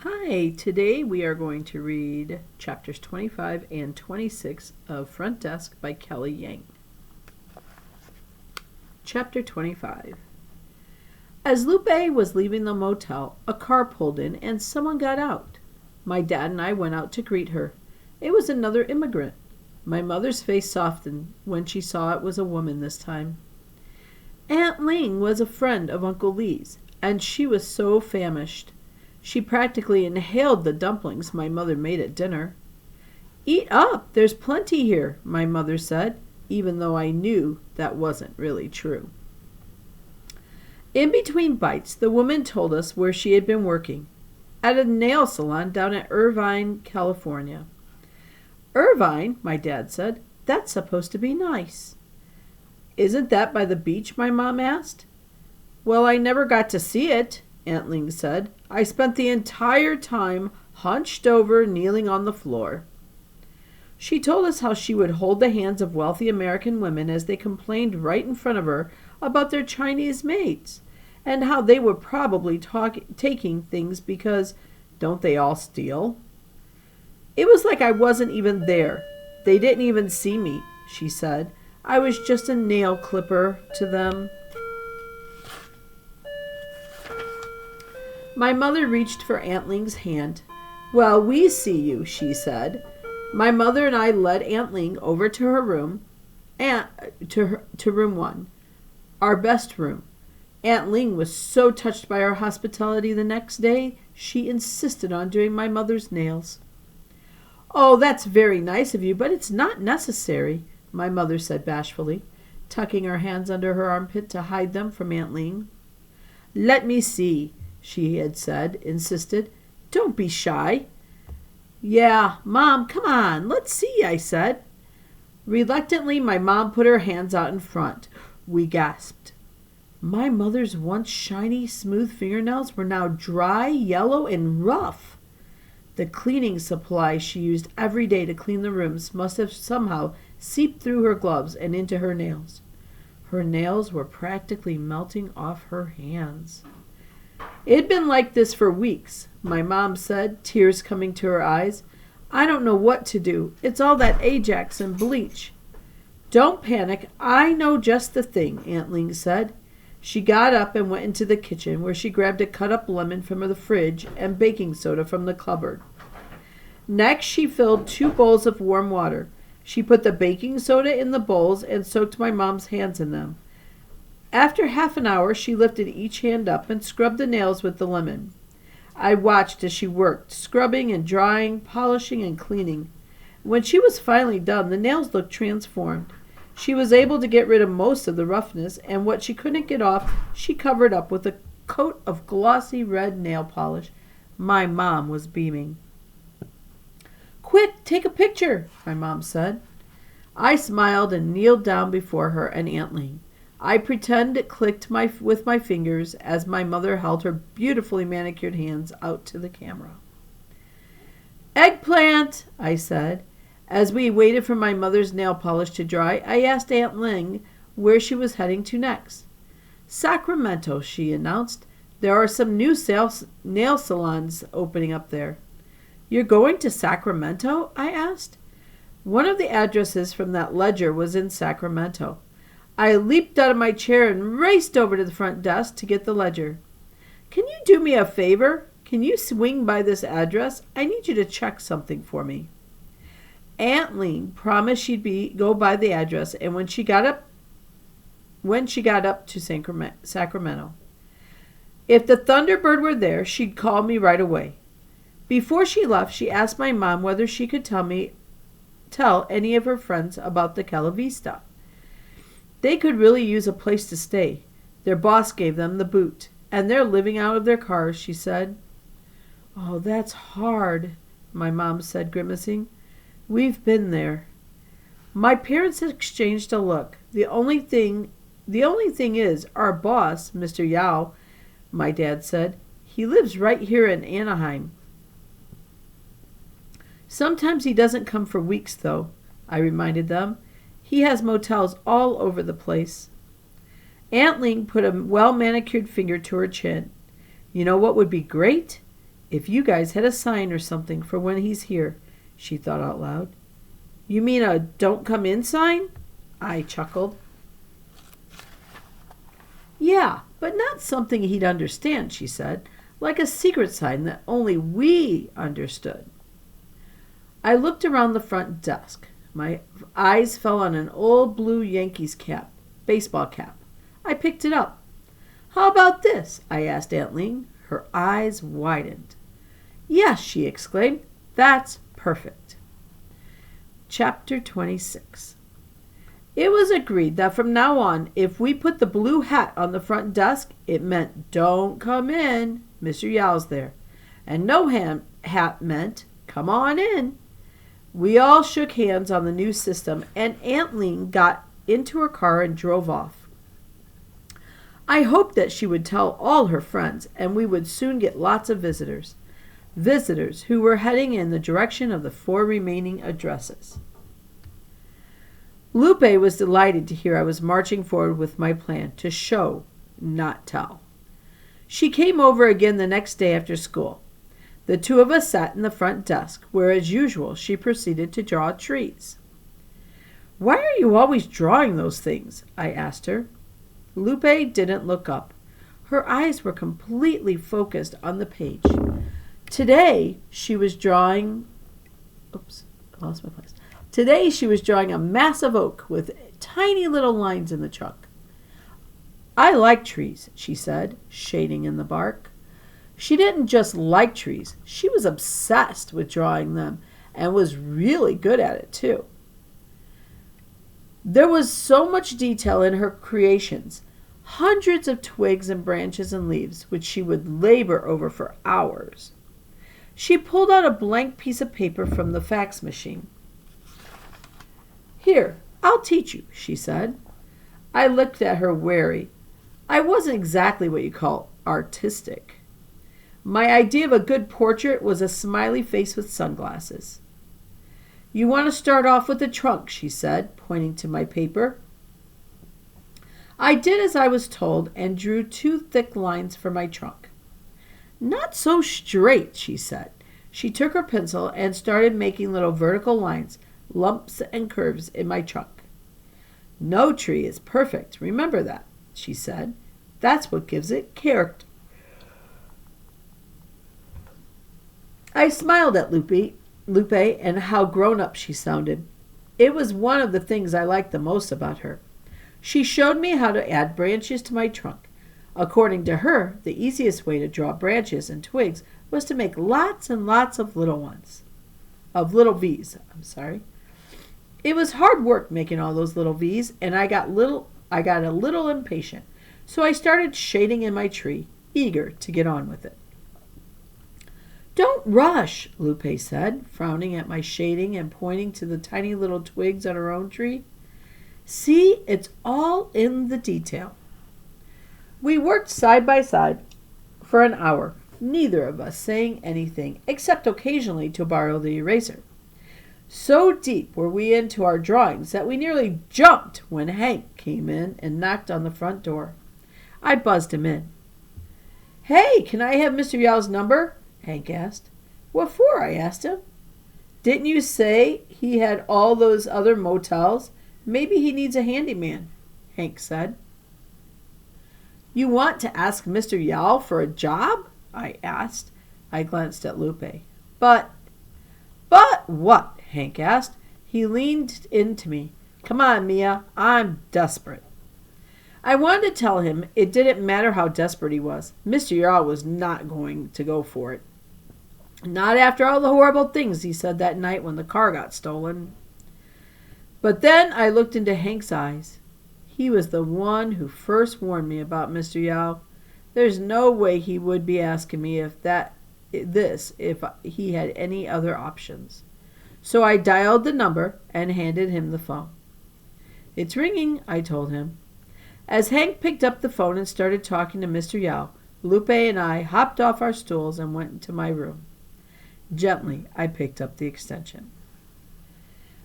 Hi, today we are going to read chapters 25 and 26 of Front Desk by Kelly Yang. Chapter 25. As Lupe was leaving the motel, a car pulled in and someone got out. My dad and I went out to greet her. It was another immigrant. My mother's face softened when she saw it was a woman this time. Aunt Ling was a friend of Uncle Lee's, and she was so famished. She practically inhaled the dumplings my mother made at dinner. "Eat up, there's plenty here," my mother said, even though I knew that wasn't really true. In between bites, the woman told us where she had been working, at a nail salon down at Irvine, California. "Irvine," my dad said, "that's supposed to be nice." "Isn't that by the beach?" my mom asked. "Well, I never got to see it," Aunt Ling said. "I spent the entire time hunched over, kneeling on the floor." She told us how she would hold the hands of wealthy American women as they complained right in front of her about their Chinese maids, and how they were probably taking things because don't they all steal? "It was like I wasn't even there. They didn't even see me," she said. "I was just a nail clipper to them." My mother reached for Aunt Ling's hand. "Well, we see you," she said. My mother and I led Aunt Ling over to her room, to room 1, our best room. Aunt Ling was so touched by our hospitality the next day, she insisted on doing my mother's nails. "Oh, that's very nice of you, but it's not necessary," my mother said bashfully, tucking her hands under her armpit to hide them from Aunt Ling. "Let me see," she insisted. "Don't be shy." "Yeah, Mom, come on, let's see," I said. Reluctantly, my mom put her hands out in front. We gasped. My mother's once shiny, smooth fingernails were now dry, yellow, and rough. The cleaning supplies she used every day to clean the rooms must have somehow seeped through her gloves and into her nails. Her nails were practically melting off her hands. "It'd been like this for weeks," my mom said, tears coming to her eyes. "I don't know what to do. It's all that Ajax and bleach." "Don't panic. I know just the thing," Aunt Ling said. She got up and went into the kitchen, where she grabbed a cut-up lemon from the fridge and baking soda from the cupboard. Next, she filled 2 bowls of warm water. She put the baking soda in the bowls and soaked my mom's hands in them. After half an hour, she lifted each hand up and scrubbed the nails with the lemon. I watched as she worked, scrubbing and drying, polishing and cleaning. When she was finally done, the nails looked transformed. She was able to get rid of most of the roughness, and what she couldn't get off, she covered up with a coat of glossy red nail polish. My mom was beaming. "Quick, take a picture," my mom said. I smiled and kneeled down before her and Aunt Ling. I pretended it clicked with my fingers as my mother held her beautifully manicured hands out to the camera. "Eggplant," I said. As we waited for my mother's nail polish to dry, I asked Aunt Ling where she was heading to next. "Sacramento," she announced. "There are some new nail salons opening up there." "You're going to Sacramento?" I asked. One of the addresses from that ledger was in Sacramento. I leaped out of my chair and raced over to the front desk to get the ledger. "Can you do me a favor? Can you swing by this address? I need you to check something for me." Aunt Ling promised she'd go by the address, and when she got up to Sacramento, if the Thunderbird were there, she'd call me right away. Before she left, she asked my mom whether she could tell any of her friends about the Cala Vista. They could really use a place to stay. Their boss gave them the boot, and they're living out of their cars, she said. "Oh, that's hard," my mom said, grimacing. "We've been there." My parents exchanged a look. The only thing is, our boss, Mr. Yao, my dad said, he lives right here in Anaheim. "Sometimes he doesn't come for weeks, though," I reminded them. "He has motels all over the place." Aunt Ling put a well-manicured finger to her chin. "You know what would be great? If you guys had a sign or something for when he's here, she thought out loud. You mean a don't come in sign? I chuckled. Yeah, but not something he'd understand, she said, like a secret sign that only we understood. I looked around the front desk. My eyes fell on an old blue Yankees cap, baseball cap. I picked it up. How about this? I asked Aunt Ling. Her eyes widened. Yes, she exclaimed. That's perfect. Chapter 26. It was agreed that from now on, if we put the blue hat on the front desk, it meant don't come in, Mr. Yao's there. And no hat meant come on in. We all shook hands on the new system, and Aunt Ling got into her car and drove off. I hoped that she would tell all her friends, and we would soon get lots of visitors. Visitors who were heading in the direction of the 4 remaining addresses. Lupe was delighted to hear I was marching forward with my plan to show, not tell. She came over again the next day after school. The 2 of us sat in the front desk, where as usual she proceeded to draw trees. Why are you always drawing those things? I asked her. Lupe didn't look up. Her eyes were completely focused on the page. Today she was drawing... Oops, I lost my place. Today she was drawing a massive oak with tiny little lines in the trunk. I like trees, she said, shading in the bark. She didn't just like trees. She was obsessed with drawing them and was really good at it too. There was so much detail in her creations, hundreds of twigs and branches and leaves, which she would labor over for hours. She pulled out a blank piece of paper from the fax machine. Here, I'll teach you, she said. I looked at her wary. I wasn't exactly what you call artistic. My idea of a good portrait was a smiley face with sunglasses. You want to start off with the trunk, she said, pointing to my paper. I did as I was told and drew 2 thick lines for my trunk. Not so straight, she said. She took her pencil and started making little vertical lines, lumps and curves in my trunk. No tree is perfect, remember that, she said. That's what gives it character. I smiled at Lupe and how grown up she sounded. It was one of the things I liked the most about her. She showed me how to add branches to my trunk. According to her, the easiest way to draw branches and twigs was to make lots and lots of little ones. Of little V's, It was hard work making all those little V's, and I got a little impatient. So I started shading in my tree, eager to get on with it. Don't rush, Lupe said, frowning at my shading and pointing to the tiny little twigs on her own tree. See, it's all in the detail. We worked side by side for an hour, neither of us saying anything except occasionally to borrow the eraser. So deep were we into our drawings that we nearly jumped when Hank came in and knocked on the front door. I buzzed him in. Hey, can I have Mr. Yao's number? Hank asked. What for? I asked him. Didn't you say he had all those other motels? Maybe he needs a handyman, Hank said. You want to ask Mr. Yao for a job? I asked. I glanced at Lupe. But what? Hank asked. He leaned into me. Come on, Mia. I'm desperate. I wanted to tell him it didn't matter how desperate he was. Mr. Yao was not going to go for it. Not after all the horrible things he said that night when the car got stolen. But then I looked into Hank's eyes. He was the one who first warned me about Mr. Yao. There's no way he would be asking me if he had any other options. So I dialed the number and handed him the phone. It's ringing, I told him. As Hank picked up the phone and started talking to Mr. Yao, Lupe and I hopped off our stools and went into my room. Gently, I picked up the extension.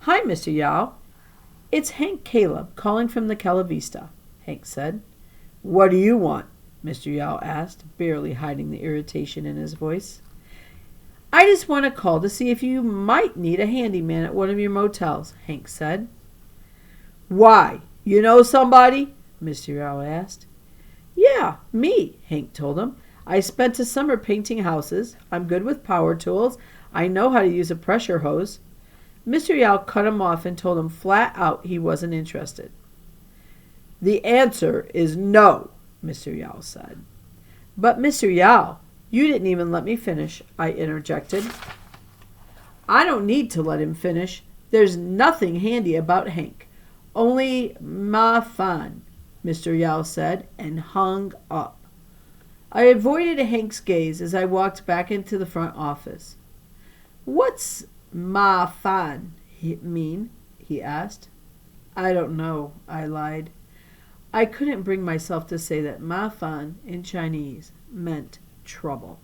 Hi, Mr. Yao. It's Hank Caleb calling from the Cala Vista, Hank said. What do you want? Mr. Yao asked, barely hiding the irritation in his voice. I just want to call to see if you might need a handyman at one of your motels, Hank said. Why, you know somebody? Mr. Owl asked. Yeah, me, Hank told him. I spent a summer painting houses. I'm good with power tools. I know how to use a pressure hose. Mr. Yowl cut him off and told him flat out he wasn't interested. The answer is no, Mr. Yowl said. But Mr. Yowl, you didn't even let me finish, I interjected. I don't need to let him finish. There's nothing handy about Hank. Only ma fan, Mr. Yowl said, and hung up. I avoided Hank's gaze as I walked back into the front office. What's ma fan mean? He asked. I don't know, I lied. I couldn't bring myself to say that ma fan in Chinese meant trouble.